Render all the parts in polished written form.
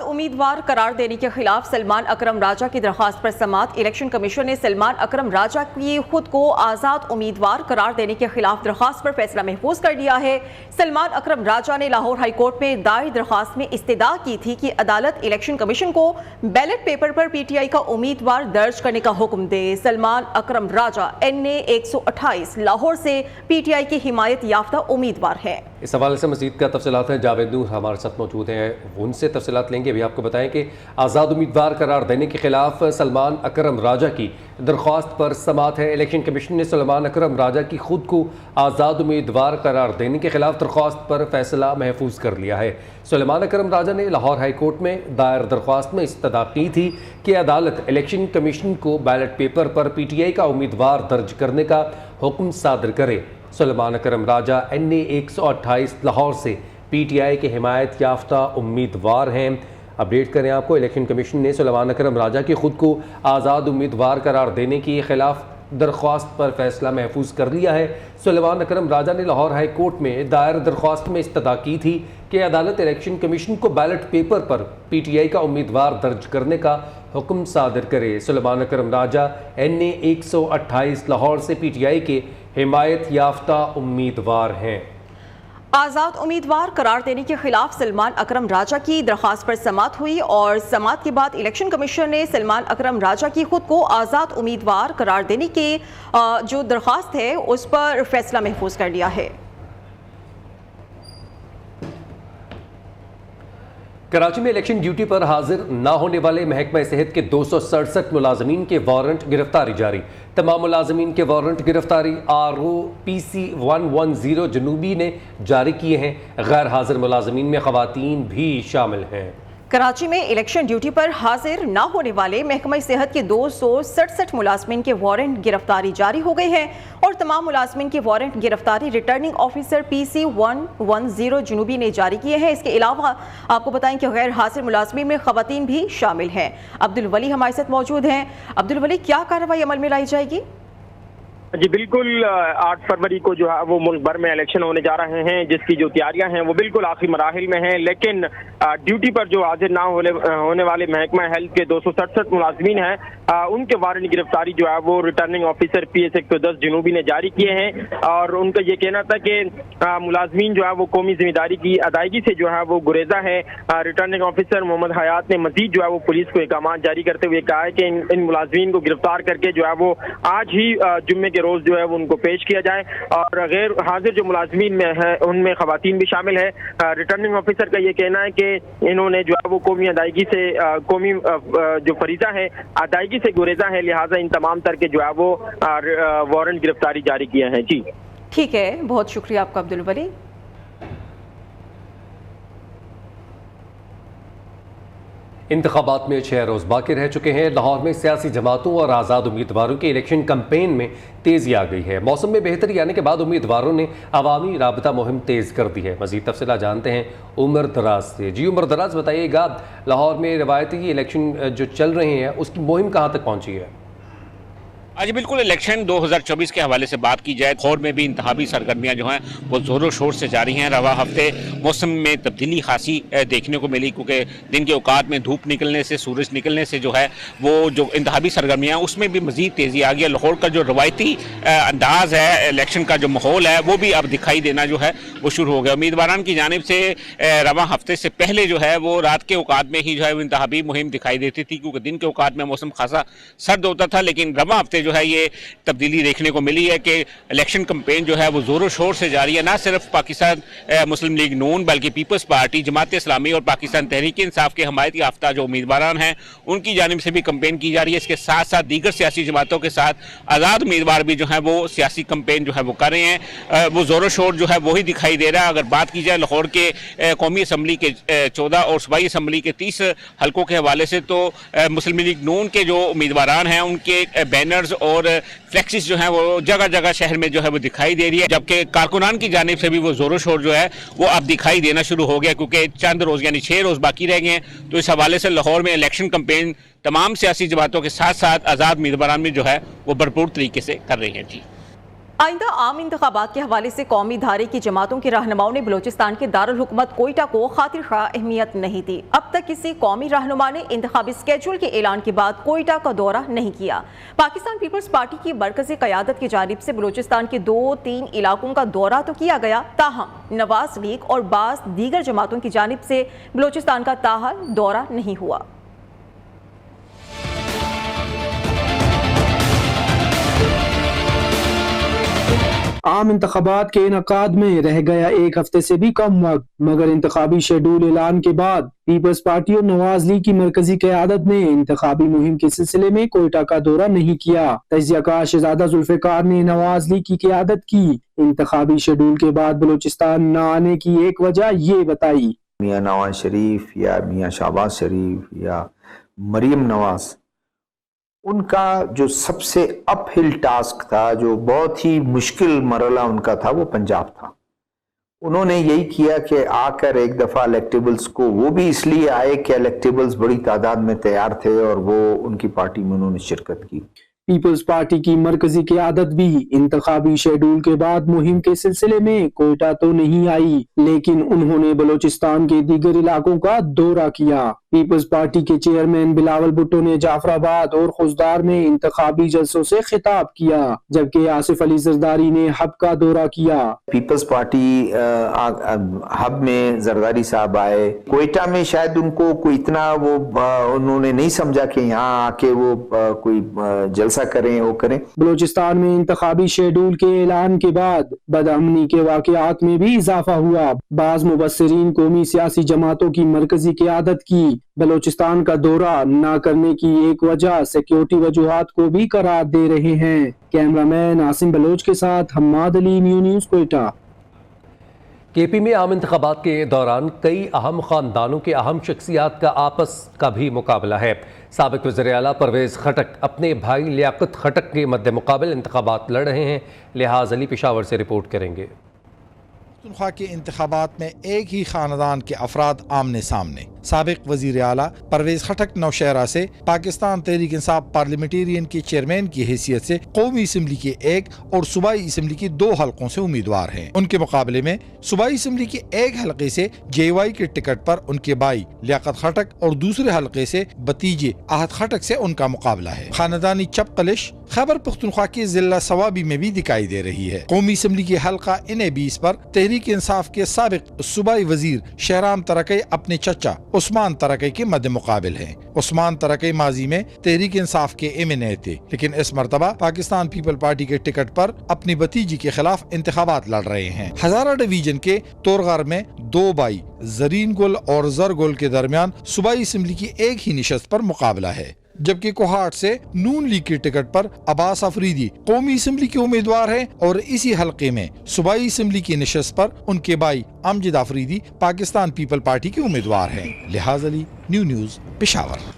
उम्मीदवार करार देने के खिलाफ सलमान अकरम राजा की दरखास्त पर समाअत। इलेक्शन कमीशन ने सलमान अकरम राजा की खुद को आज़ाद उम्मीदवार करार देने के खिलाफ दरखास्त पर फैसला महफूज कर लिया है। सलमान अकरम राजा ने लाहौर हाई कोर्ट में दायर दरखास्त में इस्तदा की थी कि अदालत इलेक्शन कमीशन को बैलेट पेपर पर PTI का उम्मीदवार दर्ज करने का हुक्म दे। सलमान अकरम राजा NA 128 लाहौर से PTI की हिमायत याफ्ता उम्मीदवार है। इस हवाले से मजीद का तफसीलात हैं, जावेद नूर हमारे साथ मौजूद हैं, उनसे तफसीलात लेंगे। अभी आपको बताएं कि आज़ाद उम्मीदवार करार देने के खिलाफ सलमान अकरम राजा की दरख्वास्त पर समाअत है। इलेक्शन कमीशन ने सलमान अकरम राजा की खुद को आज़ाद उम्मीदवार करार देने के खिलाफ दरख्वास्त पर फैसला महफूज कर लिया है। सलमान अकरम राजा ने लाहौर हाई कोर्ट में दायर दरख्वास्त में इस्तदा की थी कि अदालत इलेक्शन कमीशन को बैलेट पेपर पर PTI का उम्मीदवार दर्ज करने का हुक्म सादर करे। सलमान अकरम राजा NA 128 लाहौर से PTI के हिमायत याफ्ता उम्मीदवार हैं। अपडेट करें आपको, इलेक्शन कमीशन ने सलमान अकरम राजा की खुद को आज़ाद उम्मीदवार करार देने के खिलाफ दरख्वास्त पर फैसला महफूज कर लिया है। सलमान अकरम राजा ने लाहौर हाई कोर्ट में दायर दरख्वास्त में इस्तदा की थी कि अदालत इलेक्शन कमीशन को बैलेट पेपर पर PTI का उम्मीदवार दर्ज करने का हुक्म सादर करे। सलमान अकरम राजा NA 128 लाहौर से PTI के हिमायत याफ्ता उम्मीदवार हैं। आज़ाद उम्मीदवार करार देने के खिलाफ सलमान अकरम राजा की दरखास्त पर समाअत हुई और समाअत के बाद इलेक्शन कमीशन ने सलमान अकरम राजा की खुद को आज़ाद उम्मीदवार करार देने की जो दरखास्त है उस पर फैसला महफूज कर लिया है। कराची में इलेक्शन ड्यूटी पर हाजिर न होने वाले महकमा सेहत के 267 मुलाजमीन के वारंट गिरफ्तारी जारी। तमाम मुलाजमीन के वारंट गिरफ्तारी ROPC 110 जनूबी ने जारी किए हैं। गैर हाजिर मुलाजमीन में खवातीन भी शामिल हैं। कराची में इलेक्शन ड्यूटी पर हाजिर न होने वाले महकमा सेहत के 267 मुलाजमीन के वारंट गिरफ्तारी जारी हो गए हैं और तमाम मुलाजमीन के वारंट गिरफ्तारी रिटर्निंग ऑफिसर PC 110 जनूबी ने जारी किए हैं। इसके अलावा आपको बताएं कि गैर हाजिर मुलाजमीन में खवातीन भी शामिल हैं। अब्दुल वली हमारे साथ मौजूद हैं। अब्दुल वली, क्या कार्रवाई अमल में लाई जाएगी? जी बिल्कुल, 8 फरवरी को जो है वो मुल्क भर में इलेक्शन होने जा रहे हैं, जिसकी जो तैयारियां हैं वो बिल्कुल आखिरी मराहिल में हैं। लेकिन ड्यूटी पर जो हाजिर ना होने वाले महकमा हेल्थ के 267 मुलाजमीन हैं, उनके वारंट गिरफ्तारी जो है वो रिटर्निंग ऑफिसर PS 110 जनूबी ने जारी किए हैं। और उनका ये कहना था कि मुलाजमीन जो है वो कौमी जिम्मेदारी की अदायगी से जो है वो गुरेजा है। रिटर्निंग ऑफिसर मोहम्मद हयात ने मजीद जो है वो पुलिस को अहकाम जारी करते हुए कहा है कि इन मुलाजमीन को गिरफ्तार करके जो है वो आज ही जुम्मे के रोज जो है वो उनको पेश किया जाए। और गैर हाजिर जो मुलाजमीन में है उनमें खवातीन भी शामिल है। रिटर्निंग ऑफिसर का ये कहना है कि इन्होंने जो है वो कौमी अदायगी से कौमी जो फरीजा है अदायगी से गुरेजा है, लिहाजा इन तमाम तर के जो है वो वारंट गिरफ्तारी जारी किए हैं। जी ठीक है, बहुत शुक्रिया आपका अब्दुल वली। इंतखाबात में 6 रोज़ बाकी रह चुके हैं। लाहौर में सियासी जमातों और आज़ाद उम्मीदवारों के इलेक्शन कैंपेन में तेज़ी आ गई है। मौसम में बेहतरी आने के बाद उम्मीदवारों ने अवामी राबता मुहिम तेज़ कर दी है। मज़ीद तफसीलात जानते हैं उमर दराज से। जी उमर दराज, बताइएगा लाहौर में रवायती इलेक्शन जो चल रहे हैं उसकी मुहिम कहाँ तक पहुँची है? आज बिल्कुल इलेक्शन 2024 के हवाले से बात की जाए, लाहौर में भी इंतहाबी सरगर्मियां जो हैं वो ज़ोरों शोर से जारी हैं। रवा हफ्ते मौसम में तब्दीली खासी देखने को मिली, क्योंकि दिन के औकात में धूप निकलने से, सूरज निकलने से जो है वो जो इंतहाबी सरगर्मियां उसमें भी मज़ीद तेज़ी आ गई। लाहौर का जो रवायती अंदाज है इलेक्शन का, जो माहौल है वो भी अब दिखाई देना जो है वो शुरू हो गया। उम्मीदवारान की जानिब से रवा हफ्ते से पहले जो है वो रात के औकात में ही जो है वो इंतहाबी मुहिम दिखाई देती थी, क्योंकि दिन के औकात में मौसम खासा सर्द होता था। लेकिन रवा हफ्ते जो है ये तब्दीली देखने को मिली है कि इलेक्शन कैंपेन जो है वो जोरों शोर से जारी है। ना सिर्फ पाकिस्तान मुस्लिम लीग नून बल्कि पीपल्स पार्टी, जमात इस्लामी और पाकिस्तान तहरीक इंसाफ के हमायत याफ्ता जो उम्मीदवार हैं उनकी जानिब से भी कैंपेन की जा रही है। इसके साथ साथ दीगर सियासी जमातों के साथ आज़ाद उम्मीदवार भी जो है वो सियासी कैंपेन जो है वो कर रहे हैं। वो जोरों शोर जो है वही दिखाई दे रहा है। अगर बात की जाए लाहौर के कौमी असम्बली के 14 और सूबाई असम्बली के 30 हल्कों के हवाले से, तो मुस्लिम लीग नून के जो उम्मीदवार हैं उनके बैनर्स और फ्लैक्सिस जो है वो जगह जगह शहर में जो है वो दिखाई दे रही है। जबकि कारकुनान की जानिब से भी वो जोरों शोर जो है वो अब दिखाई देना शुरू हो गया, क्योंकि चंद रोज यानी 6 रोज बाकी रह गए हैं। तो इस हवाले से लाहौर में इलेक्शन कैंपेन तमाम सियासी जमातों के साथ साथ आज़ाद उम्मीदवार भी जो है वो भरपूर तरीके से कर रही हैं। जी आइंदा आम इंतखाबात के हवाले से कौमी धारे की जमातों के रहनुमाओं ने बलूचिस्तान के दारुल हुकूमत कोयटा को खातिर खा अहमियत नहीं दी। अब तक किसी कौमी रहनुमा ने इंतखाबी स्केड्यूल के ऐलान के बाद कोयटा का दौरा नहीं किया। पाकिस्तान पीपल्स पार्टी की मरकजी क़यादत की जानिब से बलूचिस्तान के 2-3 इलाकों का दौरा तो किया गया, ताहम नवाज लीग और बाज़ दीगर जमातों की जानिब से बलूचिस्तान का ताहाल दौरा नहीं हुआ। आम इंतखाबात के इनकाद में रह गया एक हफ्ते से भी कम वक्त, मगर इंतखाबी शेड्यूल ऐलान के बाद पीपल्स पार्टी और नवाज लीग की मरकजी क़यादत ने इंतखाबी मुहिम के सिलसिले में कोयटा का दौरा नहीं किया। तजियाकार शहजादा जुल्फ़िकार ने नवाज लीग की क़यादत की इंतखाबी शेड्यूल के बाद बलूचिस्तान न आने की एक वजह ये बताई। मियाँ नवाज शरीफ या मियाँ शहबाज शरीफ या मरीम नवाज, उनका जो सबसे अपहिल टास्क था, जो बहुत ही मुश्किल मरला उनका था, वो पंजाब था। उन्होंने यही किया कि आकर एक दफ़ा इलेक्टेबल्स को, वो भी इसलिए आए कि इलेक्टेबल्स बड़ी तादाद में तैयार थे और वो उनकी पार्टी में उन्होंने शिरकत की। पीपल्स पार्टी की मरकजी क़यादत भी इंतखाबी शेड्यूल के बाद मुहिम के सिलसिले में कोयटा तो नहीं आई, लेकिन उन्होंने बलूचिस्तान के दीगर इलाकों का दौरा किया। पीपल्स पार्टी के चेयरमैन बिलावल भुट्टो ने जाफराबाद और खुशदार में इंतखाबी जलसों से खिताब किया, जबकि आसिफ अली जरदारी ने हब का दौरा किया। पीपल्स पार्टी हब में जरदारी साहब आए। कोयटा में शायद उनको कोई इतना वो उन्होंने नहीं समझा कि यहाँ आके वो कोई जलसा करें, वो करें। बलूचिस्तान में इंतखाबी शेड्यूल के ऐलान के बाद बदअमनी के वाक़यात में भी इजाफा हुआ। बाज़ मुबस्सिरीन कौमी सियासी जमातों की मरकजी क़यादत की बलूचिस्तान का दौरा न करने की एक वजह सिक्योरिटी वजूहात को भी करार दे रहे हैं। कैमरामैन आसिम बलोच के साथ हम्माद अली, न्यूज़ कोयटा। केपी में आम इंतखाबात के दौरान कई अहम खानदानों के अहम शख्सियात का आपस का भी मुकाबला है। साबिक वज़ीर आला परवेज़ खटक अपने भाई लियाकत खटक के मद्दे मुकाबल इंतखाबात लड़ रहे हैं। लिहाज अली पेशावर से रिपोर्ट करेंगे। पख्तूनख्वा के इंतखाबात में एक ही खानदान के अफराद आमने सामने। साबिक वजीर आला परवेज खटक नौशहरा से पाकिस्तान तहरीक इंसाफ पार्लियामेंटेरियन के चेयरमैन की हैसियत से कौमी असम्बली के एक और सूबाई असम्बली की 2 हलकों से उम्मीदवार हैं। उनके मुकाबले में सूबाई असम्बली के एक हलके से JY के टिकट पर उनके भाई लियाकत खटक और दूसरे हलके से भतीजे आहत खटक से उनका मुकाबला है। खानदानी चपकलिश खैबर पख्तूनख्वा के जिला सवाबी में भी दिखाई दे रही है। कौमी असम्बली के हलका NA-20 पर तहरीक इंसाफ के साबिक सूबाई वजीर शहराम तरकई अपने चचा उस्मान तरकई के मद्दे मुकाबिल हैं। उस्मान तरकई माजी में तहरीक इंसाफ के MNA थे, लेकिन इस मरतबा पाकिस्तान पीपल पार्टी के टिकट पर अपनी भतीजी के खिलाफ इंतखाबात लड़ रहे हैं। हजारा डिवीजन के तोरगार में 2 भाई जरीन गुल और जर गुल के दरमियान सूबाई असम्बली की एक ही निशस्त पर मुकाबला है, जबकि कोहाट से नून लीग के टिकट पर अब्बास अफरीदी कौमी असम्बली के उम्मीदवार हैं और इसी हलके में सूबाई असम्बली की निशस्त पर उनके भाई अमजद अफरीदी पाकिस्तान पीपल पार्टी के उम्मीदवार हैं। लिहाज अली, न्यूज़ पेशावर।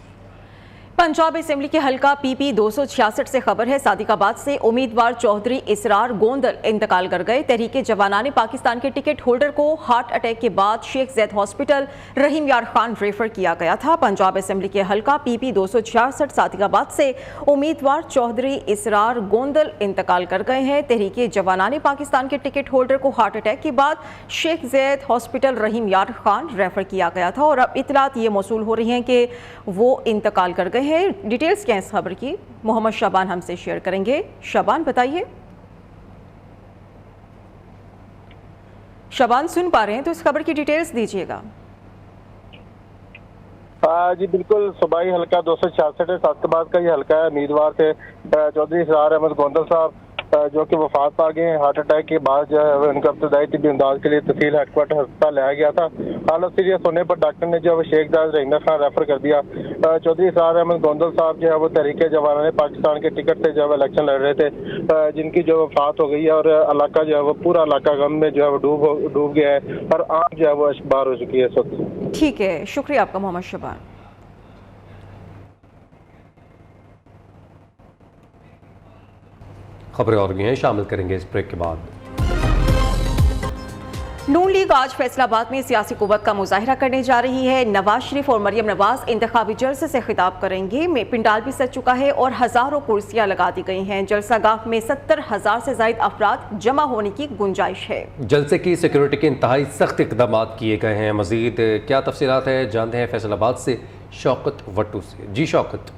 पंजाब असेंबली के हल्का PP 266 से खबर है, सादिकाबाद से उम्मीदवार चौधरी इसरार गोंदल इंतकाल कर गए। तहरीके जवानाने पाकिस्तान के टिकट होल्डर को हार्ट अटैक के बाद शेख जैद हॉस्पिटल रहीम यार खान रेफर किया गया था। पंजाब असेंबली के हल्का PP 266 सादिकाबाद से उम्मीदवार चौधरी इसरार गोंदल इंतकाल कर गए हैं। तहरीके जवानाने पाकिस्तान के टिकट होल्डर को हार्ट अटैक के बाद शेख जैद हॉस्पिटल रहीम यार खान रेफर किया गया था और अब इतलात ये मौसूल हो रही हैं कि वो इंतकाल कर गए हैं। डिटेल्स क्या है इस खबर की, मोहम्मद शबान हमसे शेयर करेंगे। शबान बताइए। शबान सुन पा रहे हैं तो इस खबर की डिटेल्स दीजिएगा। जी बिल्कुल, सूबाई हल्का 266 सादिकाबाद का ये हल्का है। उम्मीदवार थे चौधरी इसरार अहमद गोंदल साहब, जो कि वफात पा गए। हार्ट अटैक के बाद जो है उनका इब्तदाई तिब्बी इमदाद के लिए तहसील हेडक्वार्टर अस्पताल लाया गया था। हालत सीरियस होने पर डॉक्टर ने जो है शेख जायद रहीम खान रेफर कर दिया। चौधरी इसरार अहमद गोंदल साहब जो है वो तहरीके जवानाने पाकिस्तान के टिकट से जो है इलेक्शन लड़ रहे थे, जिनकी जो वफात हो गई है और इलाका जो है वो पूरा इलाका गम में जो है वो डूब गया है और आम जो है वो अशबार हो चुकी है इस वक्त। ठीक है, शुक्रिया आपका मोहम्मद शबान। खबरें और भी हैं, शामिल करेंगे इस ब्रेक के बाद। नून लीग आज फैसलाबाद में सियासी कुव्वत का मुजाहिरा करने जा रही है। नवाज शरीफ और मरियम नवाज इंतखाबी जलसे से खिताब करेंगे। पिंडाल भी सज चुका है और हजारों कुर्सियां लगा दी गई हैं। जलसागाह में 70,000 से ज्यादा अफराद जमा होने की गुंजाइश है। जलसे की सिक्योरिटी के इंतहाई सख्त इकदाम किए गए हैं। मजीद क्या तफसीलात है जानते हैं फैसलाबाद से शौकत वट्टू से। जी शौकत।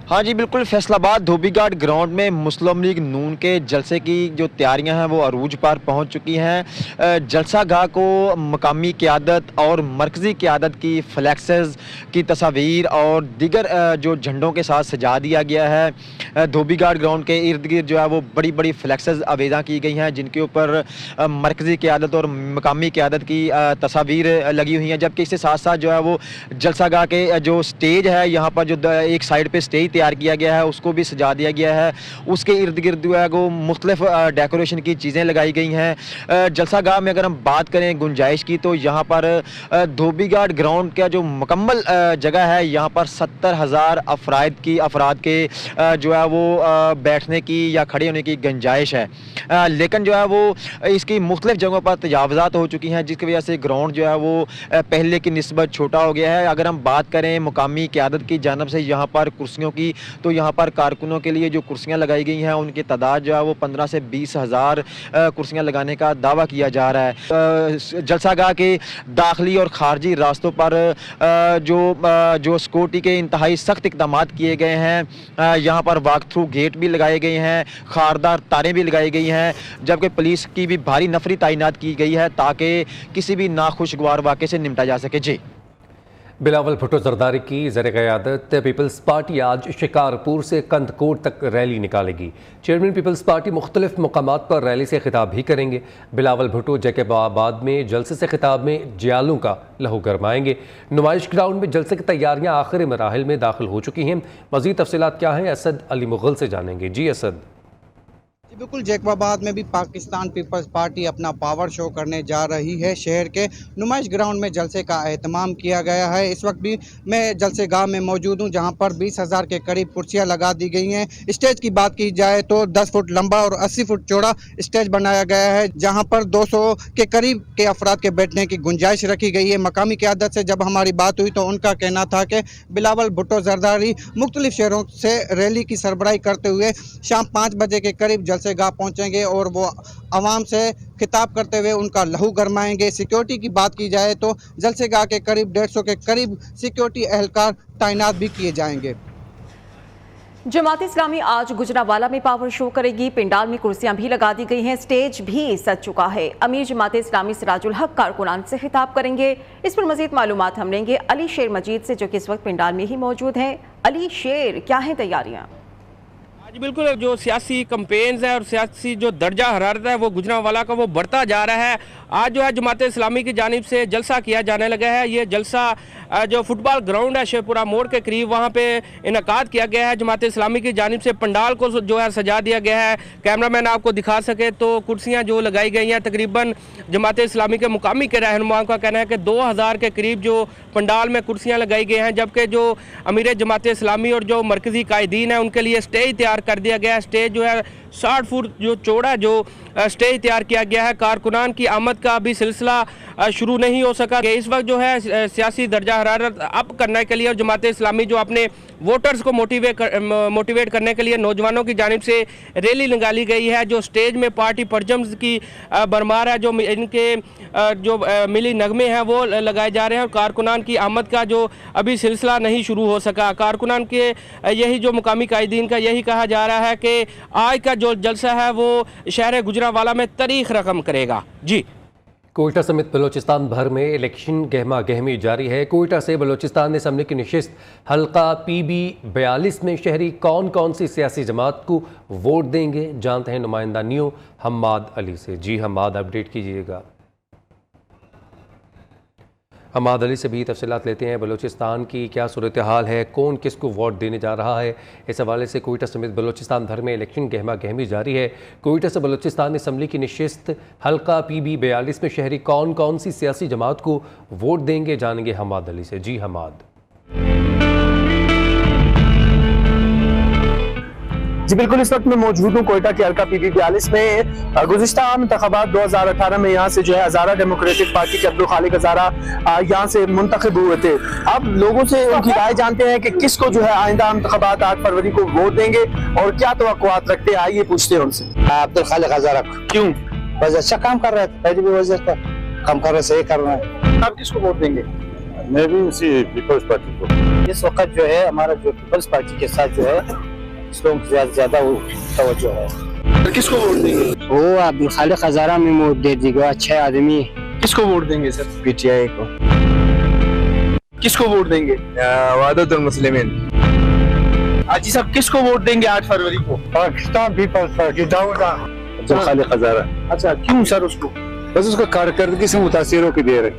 हाँ जी बिल्कुल, फैसलाबाद धोबीघाट ग्राउंड में मुस्लिम लीग नून के जलसे की जो तैयारियां हैं वो अरूज पर पहुंच चुकी हैं। जलसागाह को मकामी क़यादत और मरकज़ी क़यादत की फ्लैक्सेस की तस्वीर और दीगर जो झंडों के साथ सजा दिया गया है। धोबीघाट ग्राउंड के इर्द गिर्द जो है वो बड़ी बड़ी फ्लैक्सेस आवेदा की गई हैं जिनके ऊपर मरकज़ी क़यादत और मकामी क़यादत की तस्वीर लगी हुई हैं। जबकि इसके साथ साथ जो है वो जलसागाह के जो स्टेज है, यहाँ पर जो एक साइड पर स्टेज तैयार किया गया है उसको भी सजा दिया गया है। उसके इर्द गिर्द जो है वो मुख्तलिफ डेकोरेशन की चीज़ें लगाई गई हैं। जलसागाह में अगर हम बात करें गुंजाइश की तो यहाँ पर धोबीघाट ग्राउंड का जो मुकम्मल जगह है यहाँ पर 70,000 अफराद के जो है वो बैठने की या खड़े होने की गुंजाइश है। लेकिन जो है वो इसकी मुख्तलिफ जगहों पर तजावज़ात हो चुकी हैं जिसकी वजह से ग्राउंड जो है वो पहले की निस्बत छोटा हो गया है। अगर हम बात करें मुकामी क़यादत की जानिब से यहाँ पर कुर्सियों की, तो यहाँ पर कारकुनों के लिए जो कुर्सियाँ लगाई गई हैं उनकी तादाद जो है वो 15 से 20,000 कुर्सियाँ लगाने का दावा किया जा रहा है। जलसागाह के दाखिली और खारजी रास्तों पर जो सिक्योरिटी के इंतहाई सख्त इक़दाम किए गए हैं। यहाँ पर वॉक थ्रू गेट भी लगाए गए हैं, खारदार तारें भी लगाई गई हैं, जबकि पुलिस की भी भारी नफरी तैनात की गई है ताकि किसी भी नाखुशगवार वाक़े से निपटा जा सके। जी बिलावल भुट्टो जरदारी की ज़र क़यादत पीपल्स पार्टी आज शिकारपुर से कंदकोट तक रैली निकालेगी। चेयरमैन पीपल्स पार्टी मुख्तलिफ मकामात पर रैली से खिताब भी करेंगे। बिलावल भुट्टो जैकबाबाद में जलसे से खिताब में जियालों का लहू गरमाएंगे। नुमाइश ग्राउंड में जलसे की तैयारियाँ आखिरी मराहिल में दाखिल हो चुकी हैं। मज़ीद तफसीलात क्या हैं असद अली मुग़ल से जानेंगे। जी असद। बिल्कुल, जैकबाबाद में भी पाकिस्तान पीपल्स पार्टी अपना पावर शो करने जा रही है। शहर के नुमाइश ग्राउंड में जलसे का एहतमाम किया गया है। इस वक्त भी मैं जलसे गाह में मौजूद हूं जहां पर 20,000 के करीब कुर्सियां लगा दी गई हैं। स्टेज की बात की जाए तो 10 फुट लंबा और 80 फुट चौड़ा स्टेज बनाया गया है जहां पर 200 के करीब के अफराद के बैठने की गुंजाइश रखी गई है। मकामी क़यादत से जब हमारी बात हुई तो उनका कहना था कि बिलावल भुट्टो जरदारी मुख्तलिफ शहरों से रैली की सरबराही करते हुए शाम 5 बजे के करीब जलसेगाह पहुंचेंगे और वो आवाम से खिताब करते हुए उनका लहू गरमाएंगे। सिक्योरिटी की बात की जाए तो जलसेगाह के करीब 150 के करीब सिक्योरिटी एहलकार तैनात भी किए जाएंगे। जमात इस्लामी आज गुजरावाला में पावर शो करेगी। पिंडाल में कुर्सियां भी लगा दी गई हैं, स्टेज भी सज चुका है। अमीर जमात इस्लामी सिराजुल हक कारकुनान से खिताब करेंगे। इस पर मजीद मालूमात हम लेंगे अली शेर मजीद से जो कि इस वक्त पिंडाल में ही मौजूद हैं। अली शेर, क्या है तैयारियाँ? जी बिल्कुल, जो सियासी कैंपेन्स है और सियासी जो दर्जा हरारत है वो गुजरांवाला का वो बढ़ता जा रहा है। आज जो है जमात इस्लामी की जानिब से जलसा किया जाने लगा है। ये जलसा जो फुटबॉल ग्राउंड है शेखपुरा मोड़ के करीब वहाँ पे इनकाद किया गया है। जमात इस्लामी की जानिब से पंडाल को जो है सजा दिया गया है। कैमरामैन आपको दिखा सके तो कुर्सियाँ जो लगाई गई हैं तकरीबन जमात इस्लामी के मुकामी के रहनुमाओं का कहना है कि 2000 के करीब जो पंडाल में कुर्सियाँ लगाई गई हैं, जबकि जो अमीर जमात इस्लामी और जो मरकज़ी कायदीन है उनके लिए स्टेज तैयार कर दिया गया है। स्टेज जो है 60 फुट जो चौड़ा जो स्टेज तैयार किया गया है। कारकुनान की आमद का अभी सिलसिला शुरू नहीं हो सका। इस वक्त जो है सियासी दर्जा हरारत अप करने के लिए और जमात इस्लामी जो अपने वोटर्स को मोटिवेट करने के लिए नौजवानों की जानिब से रैली निकाली गई है। जो स्टेज में पार्टी परचम्स की भरमार है, जो इनके जो मिली नगमे हैं वो लगाए जा रहे हैं और कारकुनान की आमद का जो अभी सिलसिला नहीं शुरू हो सका। कारकुनान के यही जो मुकामी कायदीन का यही कहा जा रहा है कि आज का जो जलसा है वो शहर गुजरांवाला में तारीख रकम करेगा। जी, कोयटा समेत बलोचिस्तान भर में इलेक्शन गहमा गहमी जारी है। कोयटा से बलोचिस्तान असम्बली की नशिस्त हल्का PB 42 में शहरी कौन कौन सी सियासी जमात को वोट देंगे, जानते हैं नुमाइंदा न्यू हम्माद अली से। जी हम्माद, अपडेट कीजिएगा। हम्माद अली से भी तफसीलात लेते हैं। बलूचिस्तान की क्या सूरत हाल है, कौन किसको वोट देने जा रहा है, इस हवाले से कोयटा समेत बलूचिस्तान भर में इलेक्शन गहमा गहमी जारी है। कोयटा से बलूचिस्तान असम्बली की नशिस्त हल्का PB 42 में शहरी कौन कौन सी सियासी जमात को वोट देंगे, जानेंगे हम्माद अली से। जी हम्माद। जी बिल्कुल, इस वक्त मैं मौजूद हूँ कोयटा के हल्का PB42 में। गुज़िश्ता आम इंतखाबात 2018 में यहाँ से जो है हज़ारा डेमोक्रेटिक पार्टी के अब्दुल खालिक हज़ारा यहाँ से मुंतखब हुए थे। अब लोगों से उनकी राय जानते हैं कि किसको जो है आइंदा इंतखाबात 8 फरवरी को वोट देंगे और क्या तवक्कुआत रखते हैं। आइए पूछते हैं उनसे। अब्दुल खालिक हज़ारा। क्यों? बस अच्छा काम कर रहे थे, पहले भी वजह का काम कर रहे, सही कर रहे हैं। आप किसको वोट देंगे? मैं भी उसी पीपल्स पार्टी को। इस वक्त जो है हमारा जो पीपल्स पार्टी के साथ जो है लोगों की ज्यादा तवज्जो है। किसको वोट देंगे? वो अब्दुल खालिक हज़ारा में वोट दे देगा, अच्छा आदमी। किसको वोट देंगे सर? PTI को। किसको वोट देंगे? वादतुल मुस्लिमीन। हाजी साहब किसको वोट देंगे 8 फरवरी को? पाकिस्तान पीपल्स पार्टी दाऊदा अब्दुल खालिक हज़ारा। अच्छा, क्यों सर उसको? बस उसको कारकर्दगी से मुतासिर होकर दे रहे।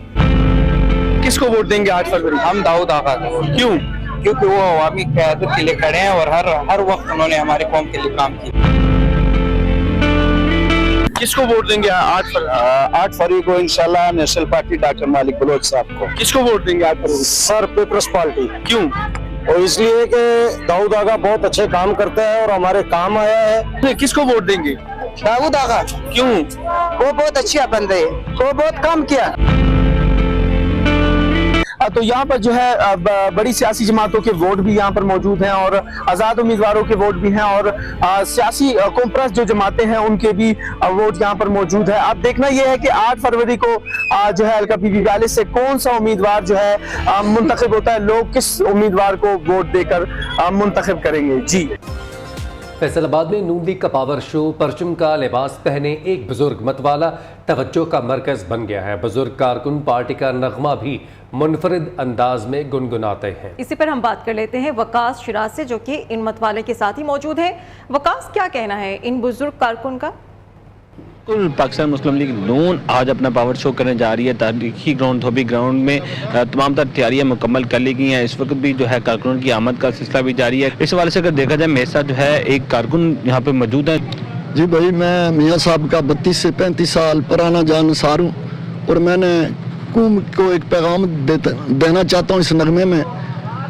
किसको वोट देंगे 8 फरवरी? हम दाऊद आका को। क्यों? क्योंकि वो अवामी क़यादत के लिए खड़े हैं और हर वक्त उन्होंने हमारे कौम के लिए काम किया। किसको वोट देंगे 8 फरवरी को इंशाल्लाह नेशनल पार्टी डॉक्टर मालिक बलोच साहब को। किसको वोट देंगे 8 फरवरी? Sir peoples party. क्यों? और इसलिए कि दाऊद आगा बहुत अच्छे काम करते हैं और हमारे काम आया है। किसको वोट देंगे? दाऊद आगा। क्यों? वो बहुत अच्छे बंदे हैं, वो बहुत काम किया। तो यहाँ पर जो है बड़ी सियासी जमातों के वोट भी यहाँ पर मौजूद हैं और आज़ाद उम्मीदवारों के वोट भी हैं और सियासी कॉम्प्रेस जो जमातें हैं उनके भी वोट यहाँ पर मौजूद है। अब देखना यह है कि 8 फरवरी को जो है हल्का PB42 से कौन सा उम्मीदवार जो है मुंतखब होता है, लोग किस उम्मीदवार को वोट देकर मुंतखब करेंगे। जी फैसलाबाद में नून लीग का पावर शो परचम का लिबास पहने एक बुजुर्ग मतवाला तवज्जो का मरकज बन गया है। बुजुर्ग कारकुन पार्टी का नगमा भी मुनफरिद अंदाज में गुनगुनाते हैं। इसी पर हम बात कर लेते हैं वकास शिराज से, जो कि इन मतवाले के साथ ही मौजूद है। वकास, क्या कहना है इन बुजुर्ग कारकुन का? बिल्कुल, पाकिस्तान मुस्लिम लीग नून आज अपना पावर शो करने जा रही है। तारीखी ग्राउंड धोबी ग्राउंड में तमाम तर तैयारियां मुकम्मल कर ली गई हैं। इस वक्त भी जो है कारकुन की आमद का सिलसिला भी जारी है। इस हवाले से अगर देखा जाए मेरे साथ जो है एक कारकुन यहाँ पे मौजूद है। जी भाई, मैं मियाँ साहब का 32 से 35 साल पुराना जानसार हूँ और मैंने कौम को एक पैगाम देना चाहता हूँ इस नगमे में,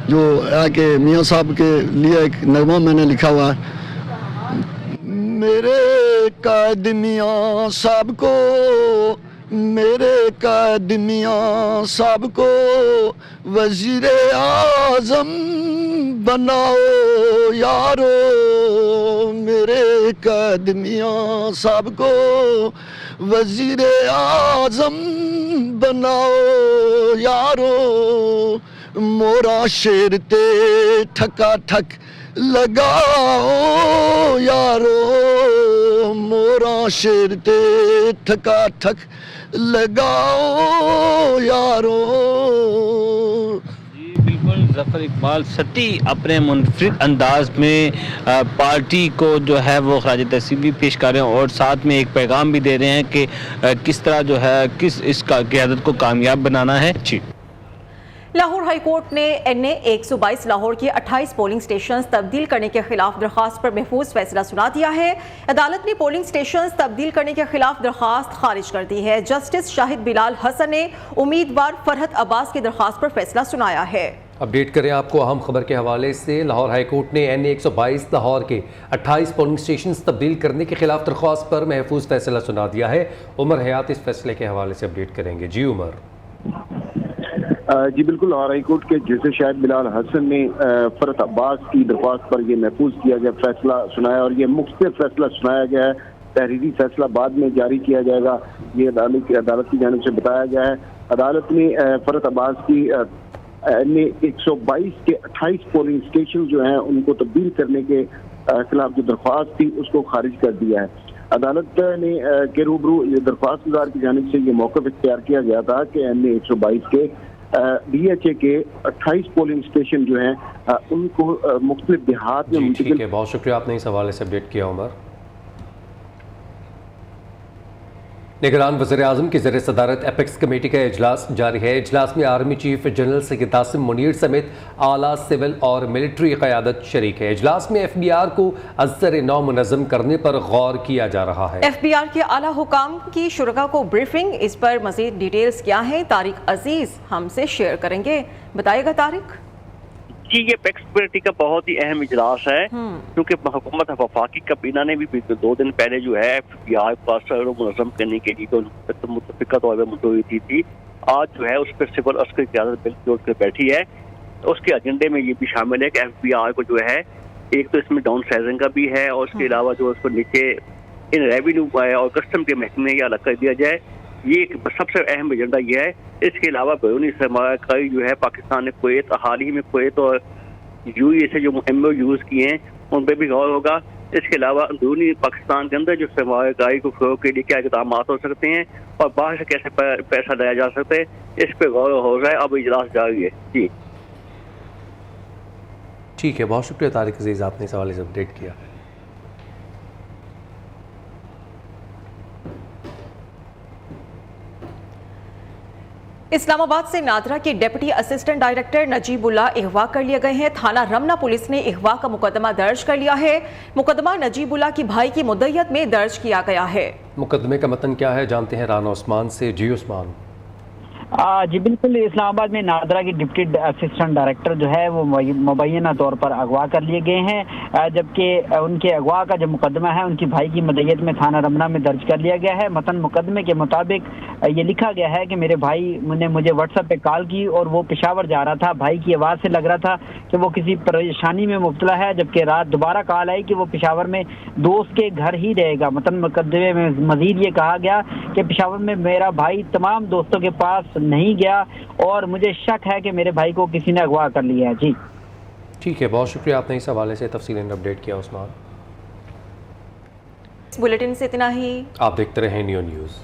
जो है कि मियाँ साहब के लिए एक नगमा मैंने लिखा हुआ है। मेरे कायद मियाँ साहब को, मेरे कायद मियाँ साहब को वज़ीर आज़म बनाओ यारो। मेरे कायद मियाँ साहब को वज़ीर आज़म बनाओ यारो। मोरा शेर ते ठका ठक लगाओ यारो। मोरा शेर ते ठका ठक लगाओ यारो। बिल्कुल, ज़फ़र इकबाल सती अपने मुनफरिद अंदाज में पार्टी को जो है वो खराज तहसीन भी पेश कर रहे हैं और साथ में एक पैगाम भी दे रहे हैं कि किस तरह जो है किस इसका क़यादत को कामयाब बनाना है। जी, लाहौर हाई कोर्ट ने NA 122 लाहौर के 28 पोलिंग स्टेशन तब्दील करने के खिलाफ दरख्वास्त पर महफूज फैसला सुना दिया है। अदालत ने पोलिंग स्टेशन तब्दील करने के खिलाफ दरख्वास्त खारिज कर दी है। जस्टिस शाहिद बिलाल हसन ने उम्मीदवार फरहत अब्बास की दरख्वास्त पर फैसला सुनाया है। अपडेट करें आपको अहम खबर के हवाले से। लाहौर हाई कोर्ट ने NA 122 लाहौर के 28 पोलिंग स्टेशन तब्दील करने के खिलाफ दरख्वास्त पर महफूज फैसला सुना दिया है। उमर हयात इस फैसले के हवाले से अपडेट करेंगे। जी उमर। जी बिल्कुल, लाहौर हाई कोर्ट के जस्टिस शाहिद बिलाल हसन ने फरहत अब्बास की दरख्वास्त पर यह महफूज किया गया फैसला सुनाया और ये मुख्तलिफ फैसला सुनाया गया है। तहरीरी फैसला बाद में जारी किया जाएगा, ये अदालत की जानिब से बताया गया है। अदालत ने फरहत अब्बास की NA 122 के 28 पोलिंग स्टेशन जो हैं उनको तब्दील करने के खिलाफ जो दरख्वास्त थी उसको खारिज कर दिया है। अदालत ने के रूबरू दरख्वास्त गुजार की जानिब से ये मौक़िफ़ इख्तियार किया गया था कि NA 122 के DHA के 28 पोलिंग स्टेशन जो हैं उनको मुख्तलिफ देहात में ठीक है, बहुत शुक्रिया आपने इस हवाले से अपडेट किया उमर। निगरान वज़ीर आज़म की ज़रिए सदारत एपेक्स कमेटी का इजलास जारी है। इजलास में army chief general Syed Asim Munir समेत आला सिविल और मिलिट्री क़यादत शरीक है। इजलास में FBR को असर नौ मुनज़्ज़म करने पर गौर किया जा रहा है। FBR के आला हुकाम की शुरा को ब्रीफिंग, इस पर मज़ीद डिटेल्स क्या हैं तारिक अजीज हमसे शेयर करेंगे। बताइएगा तारिक। देखिए ये पैक्स कमेटी का बहुत ही अहम इजलास है, क्योंकि हुकूमत वफाकी काबीना ने भी 2 दिन पहले जो है FBI पास मुनज़्ज़म करने के लिए तो मुतफ़िका तौर पर मुद्दई थी। आज जो है उस पर सिविल अस्करी क़यादत बिल जोड़ कर बैठी है। उसके एजेंडे में ये भी शामिल है कि FBI को जो है एक तो इसमें डाउन साइजिंग का भी है, और उसके अलावा जो उसको नीचे इन रेवेन्यू और कस्टम के महकमे या अलग कर दिया जाए। ये एक सबसे अहम एजेंडा ये है। इसके अलावा बैरूनी सरमायाकारी जो है पाकिस्तान ने कुवैत, हाल ही में कुवैत और UAE से जो MOUs किए हैं उन पर भी गौर होगा। इसके अलावा अंदरूनी पाकिस्तान के अंदर जो सरमायाकारी को फ़रोग़ के लिए क्या इक़दाम हो सकते हैं और बाहर से कैसे पैसा लाया जा सकता है, इस पर गौर हो रहा है। अब इजलास जारी है। जी ठीक है, बहुत शुक्रिया तारिक अजीज़, आपने इस हवाले से अपडेट किया। इस्लामाबाद से नादरा के डिप्टी असिस्टेंट डायरेक्टर नजीबुल्लाह अगवा कर लिए गए हैं। थाना रमना पुलिस ने अगवा का मुकदमा दर्ज कर लिया है। मुकदमा नजीबुल्लाह की भाई की मुद्दत में दर्ज किया गया है। मुकदमे का मतन क्या है, जानते हैं राना उस्मान से। जी उस्मान। जी बिल्कुल, इस्लामाबाद में नादरा के डिप्टी असिस्टेंट डायरेक्टर जो है वो मुबैना तौर पर अगवा कर लिए गए हैं, जबकि उनके अगवा का जो मुकदमा है उनकी भाई की मदयत में थाना रमना में दर्ज कर लिया गया है। मतन मुकदमे के मुताबिक ये लिखा गया है कि मेरे भाई ने मुझे व्हाट्सएप पे कॉल की और वो पेशावर जा रहा था। भाई की आवाज़ से लग रहा था कि वो किसी परेशानी में मुब्तला है, जबकि रात दोबारा कॉल आई कि वो पेशावर में दोस्त के घर ही रहेगा। मतन मुकदमे में मजीद ये कहा गया कि पेशावर में मेरा भाई तमाम दोस्तों के पास नहीं गया और मुझे शक है कि मेरे भाई को किसी ने अगवा कर लिया है। जी ठीक है, बहुत शुक्रिया, आपने इस हवाले से तफसीलन अपडेट किया उस्मान। बुलेटिन से इतना ही। आप देखते रहें नियो न्यूज़।